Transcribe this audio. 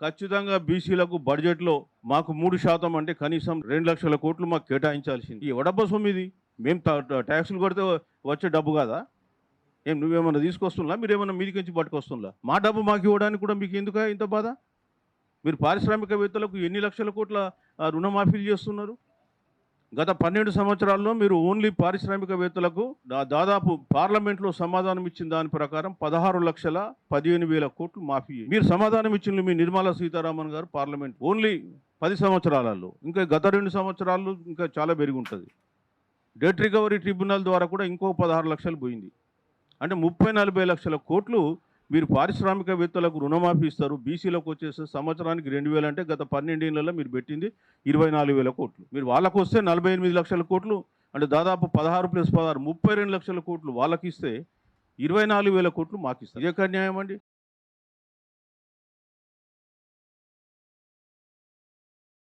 ఖచ్చితంగా బీసీలకు బడ్జెట్‌లో మాకు 3% అంటే కనీసం 2,00,000 కోట్లు మాకు కేటాయించాల్సింది. ఈ ఎవడబ్బా సొమ్ము ఇది? మేము టాక్సులు కడితే వచ్చే డబ్బు కాదా? నువ్వేమన్నా తీసుకొస్తున్నా? మీరేమన్నా మీదికించి పట్టుకొస్తున్నా? మా డబ్బు మాకివ్వడానికి కూడా మీకెందుకా ఇంత బాధ? మీరు పారిశ్రామికవేత్తలకు ఎన్ని లక్షల కోట్ల రుణమాఫీలు చేస్తున్నారు? గత 12 సంవత్సరాల్లో మీరు ఓన్లీ పారిశ్రామికవేత్తలకు దాదాపు పార్లమెంట్లో సమాధానం ఇచ్చిన దాని ప్రకారం 16,15,000 కోట్లు మాఫీ. మీరు సమాధానం ఇచ్చిండ్రు మీ నిర్మలా సీతారామన్ గారు పార్లమెంట్ ఓన్లీ 10 సంవత్సరాలలో. ఇంకా గత 2 సంవత్సరాలు ఇంకా చాలా పెరిగి ఉంటుంది. డెట్ రికవరీ ట్రిబ్యునల్ ద్వారా కూడా ఇంకో 16 లక్షలు పోయింది. అంటే 30-40 లక్షల కోట్లు మీరు పారిశ్రామికవేత్తలకు రుణమాఫీ ఇస్తారు. బీసీలకు వచ్చేసి సంవత్సరానికి 2,000 అంటే గత 12 ఏళ్లలో మీరు పెట్టింది 24,000 కోట్లు. మీరు వాళ్ళకు వస్తే 48 లక్షల కోట్లు అంటే దాదాపు 16 + 16 32 లక్షల కోట్లు వాళ్ళకి ఇస్తే 24,000 కోట్లు మాకు ఇస్తారు. ఇది ఎక్కడ న్యాయం అండి?